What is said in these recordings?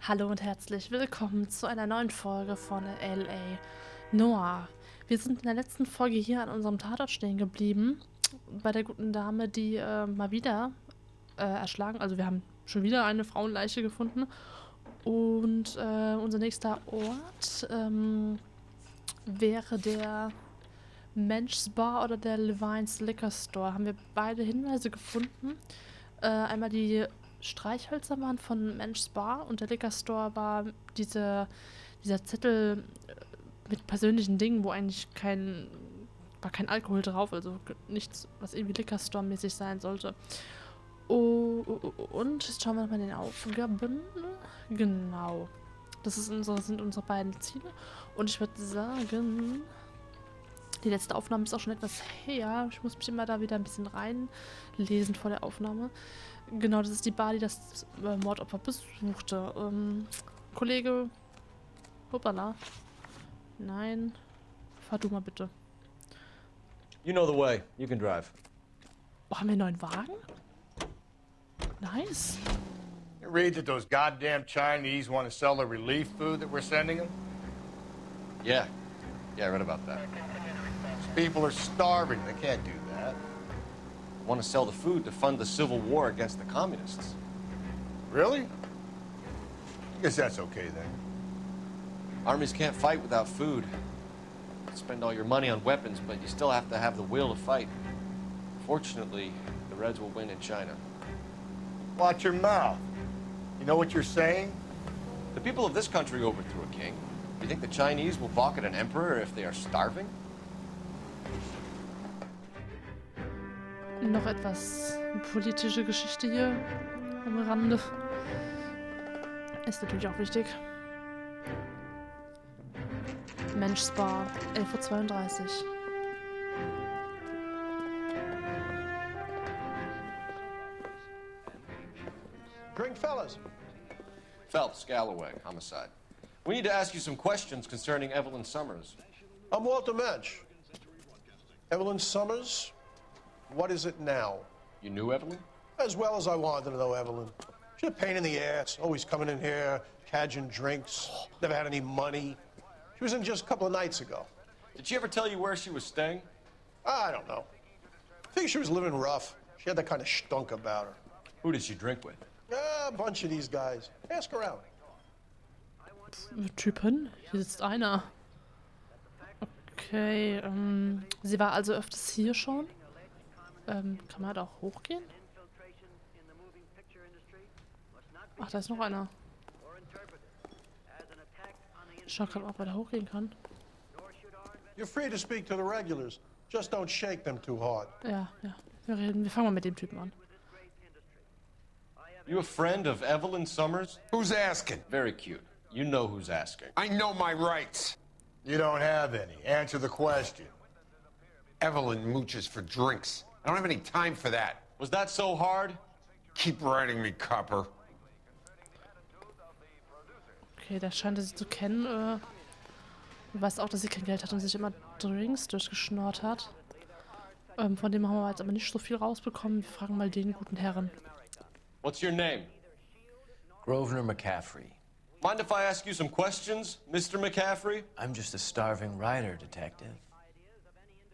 Hallo und herzlich willkommen zu einer neuen Folge von LA Noire. Wir sind in der letzten Folge hier an unserem Tatort stehen geblieben, bei der guten Dame, die mal wieder erschlagen, also wir haben schon wieder eine Frauenleiche gefunden und unser nächster Ort wäre der Mensch's Bar oder der Levine's Liquor Store. Haben wir beide Hinweise gefunden. Einmal die Streichhölzer waren von Mensch's Bar und der Liquor Store war dieser Zettel mit persönlichen Dingen, wo eigentlich kein Alkohol drauf, also nichts, was irgendwie Liquor Store mäßig sein sollte. Und jetzt schauen wir nochmal den Aufgaben. Genau. Das sind unsere beiden Ziele. Und ich würde sagen, die letzte Aufnahme ist auch schon etwas her. Ich muss mich immer da wieder ein bisschen reinlesen vor der Aufnahme. Genau, das ist die Bar, die das Mordopfer besuchte. Kollege. Hoppala. Nein. Fahr du mal bitte. You know the way. You can drive. Oh, haben wir einen neuen Wagen? Nice. You read that those goddamn Chinese want to sell the relief food that we're sending them? Yeah. Yeah, I read about that. People are starving. They can't do that. Want to sell the food to fund the civil war against the communists. Really? I guess that's okay then. Armies can't fight without food. Spend all your money on weapons, but you still have to have the will to fight. Fortunately, the Reds will win in China. Watch your mouth. You know what you're saying? The people of this country overthrew a king. Do you think the Chinese will balk at an emperor if they are starving? Noch etwas politische Geschichte hier am Rande. Ist natürlich auch wichtig. Mensch's Bar, 11:32 Uhr. Drink, fellas. Phelps, Galloway, homicide. We need to ask you some questions concerning Evelyn Summers. I'm Walter Mensch. Evelyn Summers, what is it now? You knew Evelyn? As well as I wanted to know Evelyn. She's a pain in the ass, always coming in here, cadging drinks, never had any money. She was in just a couple of nights ago. Did she ever tell you where she was staying? I don't know. I think she was living rough. She had that kind of stunk about her. Who did she drink with? A bunch of these guys. Ask around. Typen? Hier sitzt einer. Okay, sie war also öfters hier schon. Kann man da auch hochgehen? Ach, da ist noch einer. Ich schau gerade, ob man da hochgehen kann. You're free to speak to the regulars. Just don't shake them too hard. Ja. Wir fangen mal mit dem Typen an. You a friend of Evelyn Summers? Who's asking? Very cute. You know who's asking. I know my rights. You don't have any. Answer the question. Evelyn mooches for drinks. I don't have any time for that. Was that so hard? Keep writing me, copper. Okay, der scheint sie zu kennen. Du weißt auch, dass sie kein Geld hat und sich immer Drinks durchgeschnort hat. Von dem haben wir jetzt aber nicht so viel rausbekommen. Wir fragen mal den guten Herren. What's your name? Grosvenor McCaffrey. Mind if I ask you some questions, Mr. McCaffrey? I'm just a starving writer, detective.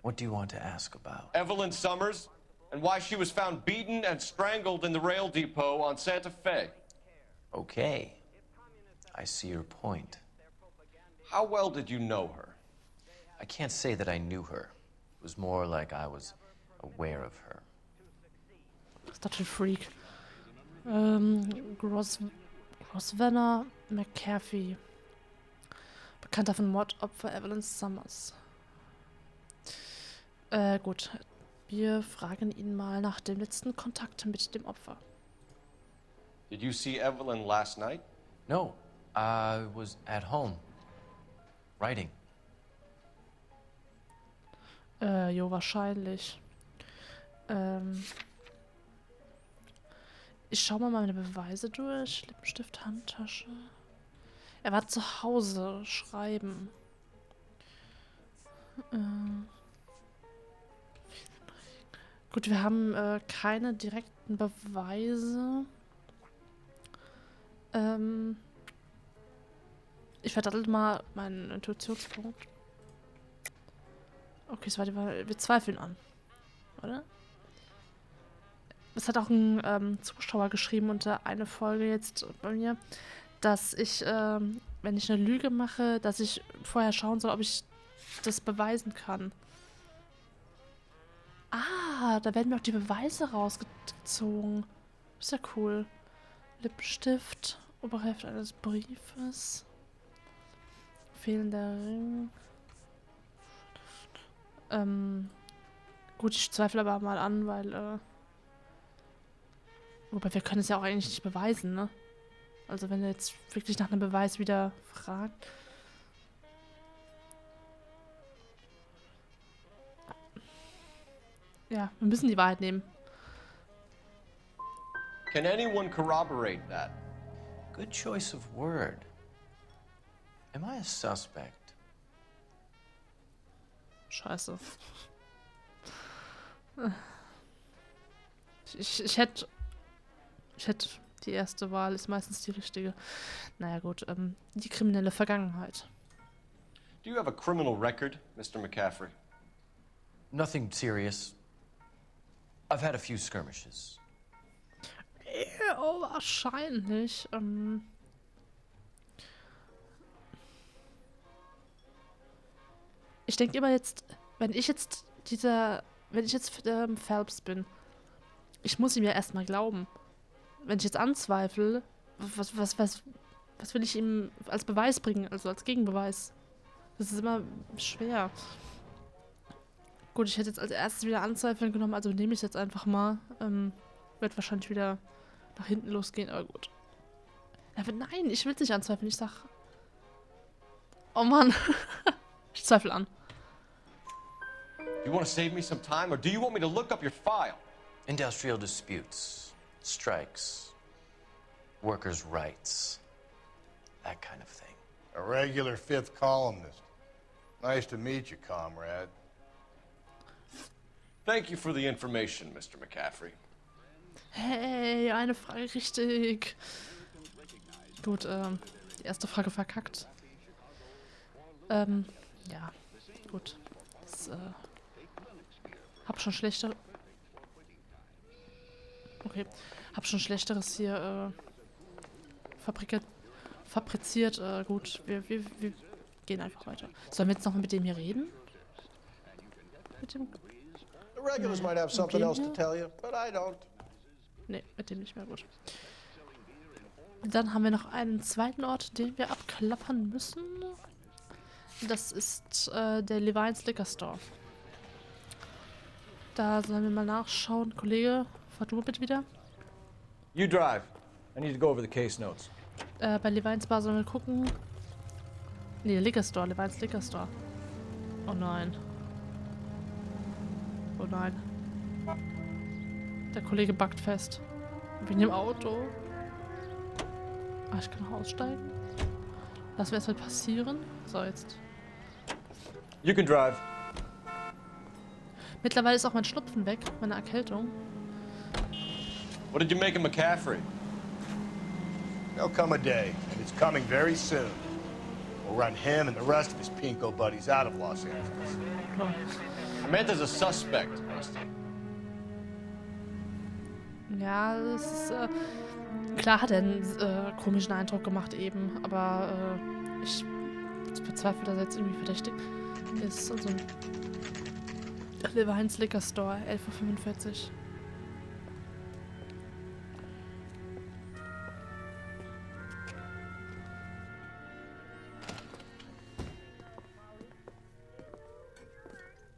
What do you want to ask about? Evelyn Summers, and why she was found beaten and strangled in the rail depot on Santa Fe. Okay. I see your point. How well did you know her? I can't say that I knew her. It was more like I was aware of her. Was ist das für ein Freak? Grosvenor McCaffrey. Bekannter von Mordopfer Evelyn Summers. Gut. Wir fragen ihn mal nach dem letzten Kontakt mit dem Opfer. Did you see Evelyn last night? No, I was at home. Writing. Jo, wahrscheinlich. Ich schau mal meine Beweise durch. Lippenstift, Handtasche. Er war zu Hause. Schreiben. Gut, wir haben keine direkten Beweise. Ich verdattel mal meinen Intuitionspunkt. Okay, es war die Wahl. Wir zweifeln an. Oder? Es hat auch ein Zuschauer geschrieben unter eine Folge jetzt bei mir, dass ich, wenn ich eine Lüge mache, dass ich vorher schauen soll, ob ich das beweisen kann. Ah, da werden mir auch die Beweise rausgezogen. Ist ja cool. Lippenstift, Oberhälfte eines Briefes. Fehlender Ring. Gut, ich zweifle aber mal an, weil, wobei wir können es ja auch eigentlich nicht beweisen, ne? Also wenn er jetzt wirklich nach einem Beweis wieder fragt. Ja, wir müssen die Wahrheit nehmen. Can anyone corroborate that? Good choice of word. Am I a suspect? Scheiße. Ich hätte die erste Wahl, ist meistens die richtige. Naja gut, die kriminelle Vergangenheit. Do you have a criminal record, Mr. McCaffrey? Nothing serious. I've had a few skirmishes. Ja, wahrscheinlich. Ich denke immer jetzt, wenn ich jetzt Phelps bin, ich muss ihm ja erstmal glauben. Wenn ich jetzt anzweifle, was will ich ihm als Beweis bringen, also als Gegenbeweis? Das ist immer schwer. Gut, ich hätte jetzt als erstes wieder Anzweifeln genommen, also nehme ich es jetzt einfach mal. Wird wahrscheinlich wieder nach hinten losgehen, aber gut. Nein, ich will es nicht anzweifeln, ich sag... Oh Mann. Ich zweifle an. Do you want to save me some time, or do you want me to look up your file? Industrial disputes, strikes, workers' rights, that kind of thing. A regular fifth columnist. Nice to meet you, comrade. Thank you for the information, Mr. McCaffrey. Hey, eine Frage richtig. Gut, die erste Frage verkackt. Ja, gut. Das, hab schon schlechter... Okay. Hab schon Schlechteres hier, fabriziert. Gut, wir gehen einfach weiter. Sollen wir jetzt noch mit dem hier reden? Mit dem... The regulars might have something else to tell you, but I don't. Ne, mit dem nicht mehr gut. Dann haben wir noch einen zweiten Ort, den wir abklappern müssen. Das ist der Levi's Liquor Store. Da sollen wir mal nachschauen. Kollege, fahr du bitte wieder. You drive. I need to go over the case notes. Bei Levi's Bar sollen wir gucken. Nee, Liquor Store, Levi's Liquor Store. Oh nein. Oh nein. Der Kollege backt fest. Wegen dem Auto. Ah, ich kann noch aussteigen. Lassen wir erstmal passieren. So, jetzt. You can drive. Mittlerweile ist auch mein Schnupfen weg, meine Erkältung. What did you make of McCaffrey? There'll come a day, and it's coming very soon. We'll run him and the rest of his pinko buddies out of Los Angeles. Samantha's a suspect, Rusty. Ja, das ist, klar hat er einen komischen Eindruck gemacht eben, aber ich bezweifle, dass er jetzt irgendwie verdächtig ist. Also ein Levi's Liquor Store, 11:45 Uhr.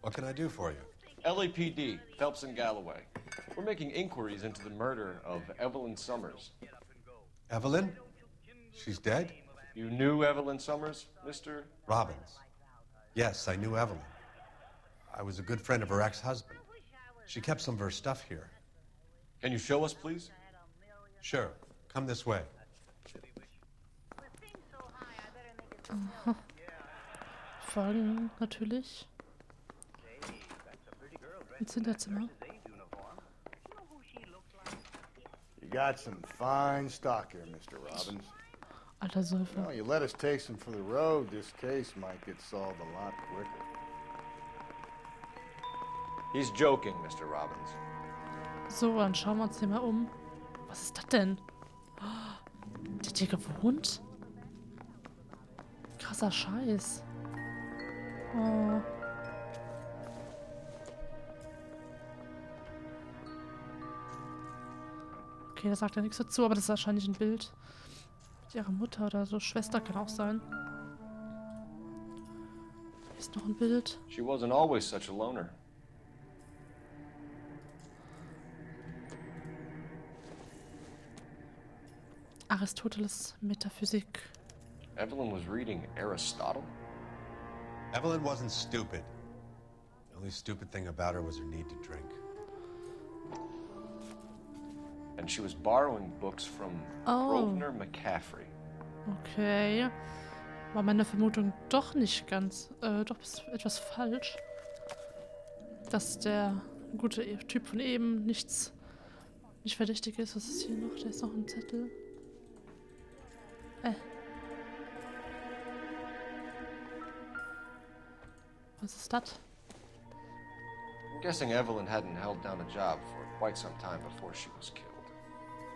What can I do for you? LAPD, Phelps and Galloway. We're making inquiries into the murder of Evelyn Summers. Evelyn? She's dead? You knew Evelyn Summers, Mr.? Robbins. Yes, I knew Evelyn. I was a good friend of her ex-husband. She kept some of her stuff here. Can you show us, please? Sure. Come this way. Folgen natürlich. Ins Hinterzimmer. You got some fine stock here, Mr. Robbins. Alter Säufer. No, you let us taste them for the road, this case might get solved a lot quicker. He's joking, Mr. Robbins. So, dann schauen wir uns hier mal um. Was ist das denn? Der hat hier gewohnt? Krasser Scheiß. Oh. Okay, da sagt er nichts dazu, aber das ist wahrscheinlich ein Bild mit ihrer Mutter oder so. Schwester kann auch sein. Hier ist noch ein Bild. She wasn't always such a loner. Aristoteles Metaphysik. Evelyn was reading Aristotle? Evelyn wasn't stupid. The only stupid thing about her was her need to drink. And she was borrowing books from Grosvenor McCaffrey. Okay. War meine Vermutung doch nicht ganz, doch etwas falsch. Dass der gute Typ von eben nicht verdächtig ist. Was ist hier noch? Da ist noch ein Zettel. Was ist das? I'm guessing Evelyn hadn't held down a job for quite some time before she was killed.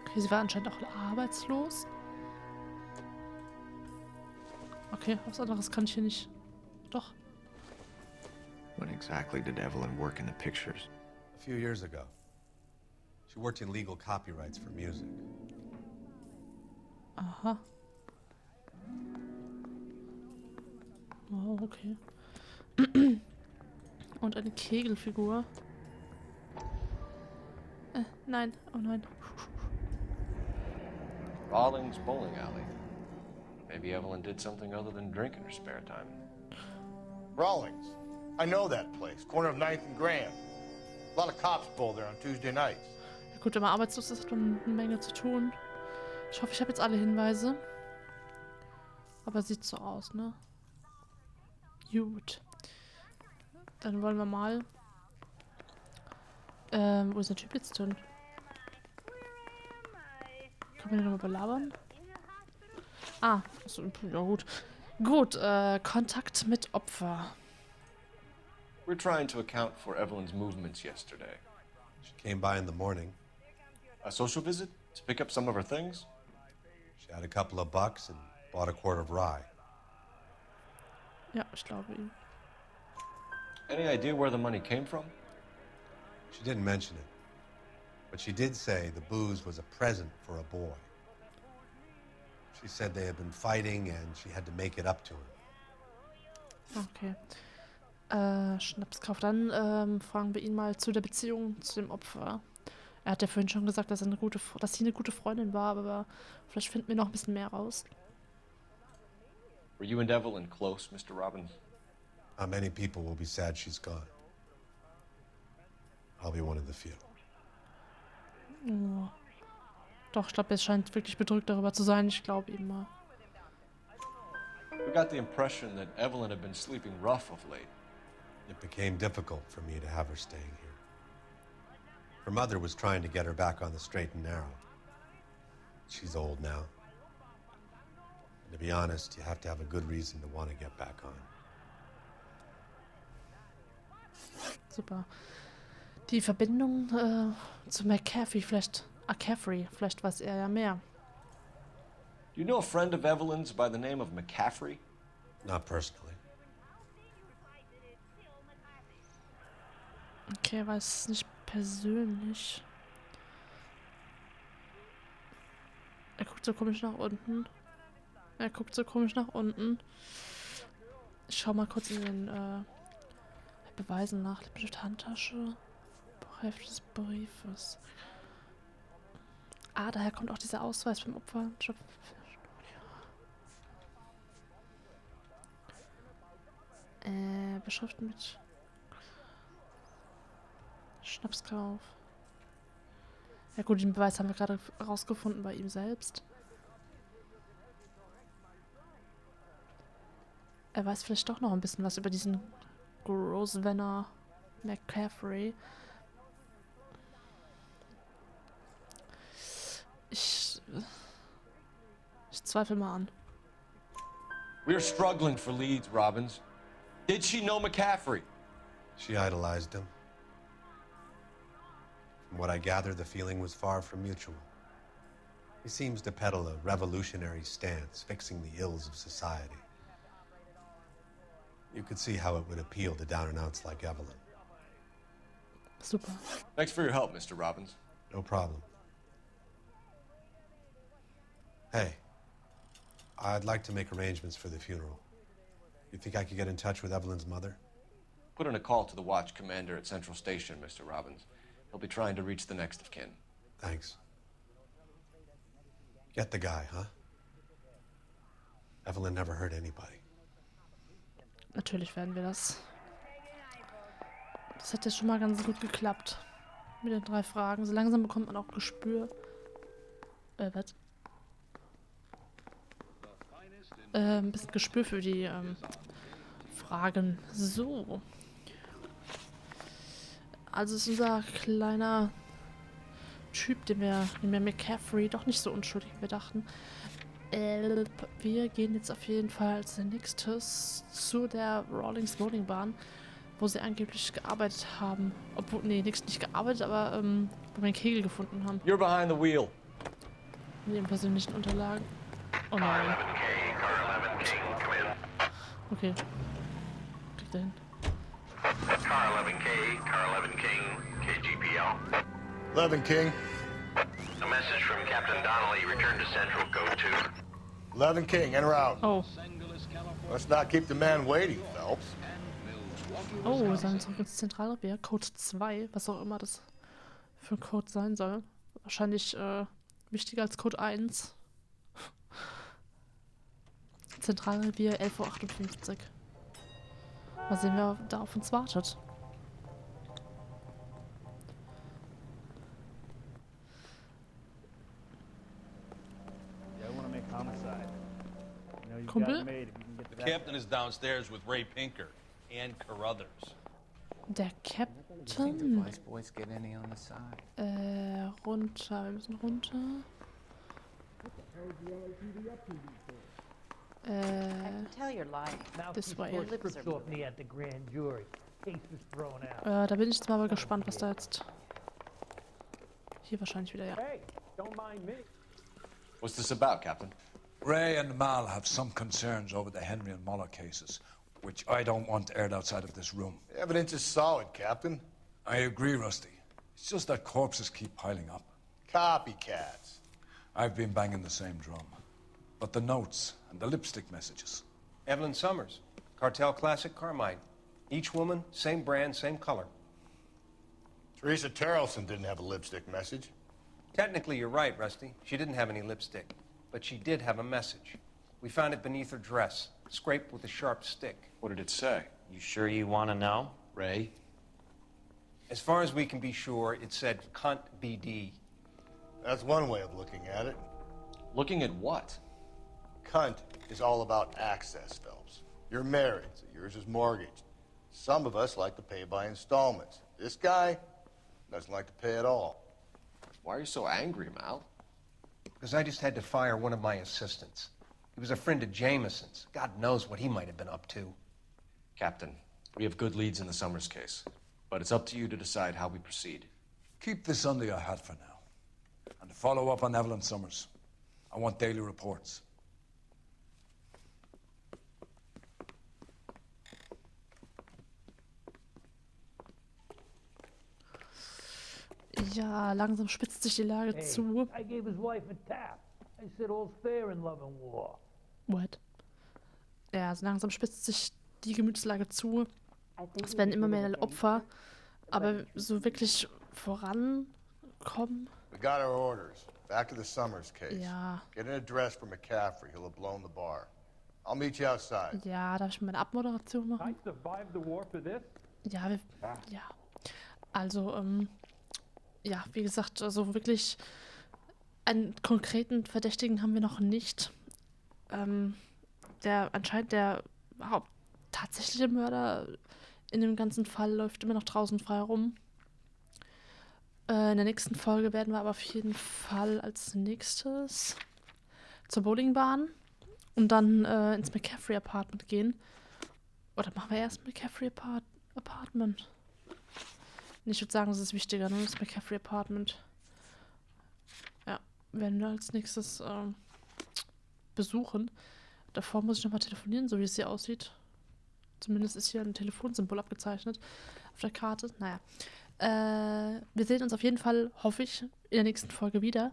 Okay, sie war anscheinend auch arbeitslos. Okay, was anderes kann ich hier nicht. Doch. When exactly did Evelyn work in the pictures? A few years ago. She worked in legal copyrights for music. Aha. Oh, okay. Und eine Kegelfigur. Nein, oh nein. Rawlings Bowling Alley. Maybe Evelyn did something other than drink in her spare time. Rawlings. I know that place. Corner of 9th and Grand. A lot of cops bowl there on Tuesday nights. Ja gut, wenn man arbeitslos ist, hat man eine Menge zu tun. Ich hoffe, ich habe jetzt alle Hinweise. Aber sieht so aus, ne? Gut. Dann wollen wir mal... wo ist der Typ jetzt drin? Können wir den nochmal belabern? Ah, achso, ja gut. Gut, Kontakt mit Opfer. We're trying to account for Evelyn's movements yesterday. She came by in the morning. A social visit? To pick up some of her things? She had a couple of bucks and bought a quart of rye. Ja, ich glaube ihm. Any idea where the money came from? She didn't mention it. But she did say the booze was a present for a boy. She said they had been fighting and she had to make it up to him. Okay. Schnapskauf. Dann fragen wir ihn mal zu der Beziehung zu dem Opfer. Er hat ja vorhin schon gesagt, dass sie eine gute Freundin war, aber vielleicht finden wir noch ein bisschen mehr raus. Were you and Evelyn close, Mr. Robbins? Many people will be sad she's gone. I'll be one of the few. Oh. Doch, ich glaube, er scheint wirklich bedrückt darüber zu sein. Ich glaube ihm mal. We got the impression that Evelyn had been sleeping rough of late. It became difficult for me to have her staying here. Her mother was trying to get her back on the straight and narrow. She's old now. And to be honest, you have to have a good reason to want to get back on. Super. Die Verbindung zu McCaffrey, vielleicht weiß er ja mehr. Do you know a friend of Evelyn's by the name of McCaffrey? Not personally. Okay, er weiß es nicht persönlich. Er guckt so komisch nach unten. Ich schau mal kurz in den Beweisen nach. Bestimmt Handtasche. Hälfte des Briefes. Ah, daher kommt auch dieser Ausweis beim Opfer. Beschriften mit Schnapskauf. Ja gut, den Beweis haben wir gerade rausgefunden bei ihm selbst. Er weiß vielleicht doch noch ein bisschen was über diesen Grosvenor McCaffrey. Ich Zweifel mal an. We're struggling for Leeds, Robbins. Did she know McCaffrey? She idolized him. From what I gather, the feeling was far from mutual. He seems to peddle a revolutionary stance, fixing the ills of society. You could see how it would appeal to down-and-outs like Evelyn. Super. Thanks for your help, Mr. Robbins. No problem. Hey, I'd like to make arrangements for the funeral. You think I could get in touch with Evelyn's mother? Put in a call to the watch commander at Central Station, Mr. Robbins. He'll be trying to reach the next of kin. Thanks. Get the guy, huh? Evelyn never hurt anybody. Natürlich werden wir das. Das hat ja schon mal ganz gut geklappt. Mit den 3 Fragen. So langsam bekommt man auch Gespür. Was? Ein bisschen Gespür für die Fragen. So. Also ist unser kleiner Typ, den wir McCaffrey, doch nicht so unschuldig, wie wir dachten. Wir gehen jetzt auf jeden Fall als nächstes zu der Rolling Bahn, wo sie angeblich gearbeitet haben. Obwohl, nee, nicht gearbeitet, aber wo wir einen Kegel gefunden haben. You're behind the wheel. Mit ihren persönlichen Unterlagen. Oh nein. Okay. Kriegt er hin. Car 11K, Car 11 King, KGPL. 11 King. A message from Captain Donnelly. Return to Central. Code 2. 11 King, en route. Oh. Let's not keep the man waiting, Phelps. Oh, wir sollen zurück ins Zentralrevier. Code 2, was auch immer das für ein Code sein soll. Wahrscheinlich wichtiger als Code 1. Zentralrevier 11:58 Uhr. Mal sehen, wer da auf uns wartet. Kumpel? The captain is downstairs with Ray Pinker and Carruthers. Der Captain? Runter. Wir müssen runter. This way. Da bin ich jetzt mal aber gespannt, was da jetzt... Hier wahrscheinlich wieder, ja. What's this about, Captain? Ray and Mal have some concerns over the Henry and Muller cases, which I don't want aired outside of this room. The evidence is solid, Captain. I agree, Rusty. It's just that corpses keep piling up. Copycats. I've been banging the same drum. But the notes and the lipstick messages. Evelyn Summers, Cartel Classic Carmine. Each woman, same brand, same color. Teresa Terrelson didn't have a lipstick message. Technically, you're right, Rusty. She didn't have any lipstick. But she did have a message. We found it beneath her dress, scraped with a sharp stick. What did it say? You sure you want to know? Ray? As far as we can be sure, it said cunt BD. That's one way of looking at it. Looking at what? Cunt is all about access, Phelps. You're married, so yours is mortgaged. Some of us like to pay by installments. This guy doesn't like to pay at all. Why are you so angry, Mal? Because I just had to fire one of my assistants. He was a friend of Jameson's. God knows what he might have been up to. Captain, we have good leads in the Summers case, but it's up to you to decide how we proceed. Keep this under your hat for now. And to follow up on Evelyn Summers, I want daily reports. Ja, langsam spitzt sich die Lage zu. I gave his wife a tap. I said all's fair in love and war. What? Ja, so langsam spitzt sich die Gemütslage zu. Es werden immer mehr Opfer, aber so wirklich vorankommen. We got our orders. Back to the Summers case. Ja. Get an address for McCaffrey. He'll have blown the bar. I'll meet you outside. Ja, darf ich meine Abmoderation machen? Ja, ja. Also, ja, wie gesagt, also wirklich einen konkreten Verdächtigen haben wir noch nicht. Der anscheinend der tatsächliche Mörder in dem ganzen Fall läuft immer noch draußen frei rum. In der nächsten Folge werden wir aber auf jeden Fall als nächstes zur Bowlingbahn und dann ins McCaffrey Apartment gehen. Oder machen wir erst McCaffrey Apartment? Nee, ich würde sagen, das ist wichtiger, ne? Das McCaffrey Apartment. Ja, werden wir als nächstes besuchen. Davor muss ich nochmal telefonieren, so wie es hier aussieht. Zumindest ist hier ein Telefonsymbol abgezeichnet auf der Karte. Naja. Wir sehen uns auf jeden Fall, hoffe ich, in der nächsten Folge wieder.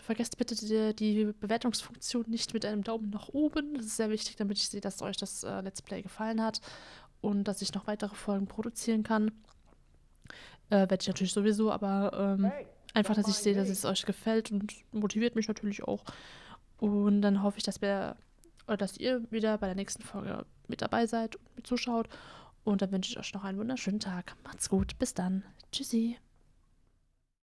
Vergesst bitte die Bewertungsfunktion nicht mit einem Daumen nach oben. Das ist sehr wichtig, damit ich sehe, dass euch das Let's Play gefallen hat und dass ich noch weitere Folgen produzieren kann. Werde ich natürlich sowieso, aber einfach, dass ich sehe, dass es euch gefällt und motiviert mich natürlich auch. Und dann hoffe ich, dass ihr wieder bei der nächsten Folge mit dabei seid und mit zuschaut. Und dann wünsche ich euch noch einen wunderschönen Tag. Macht's gut. Bis dann. Tschüssi.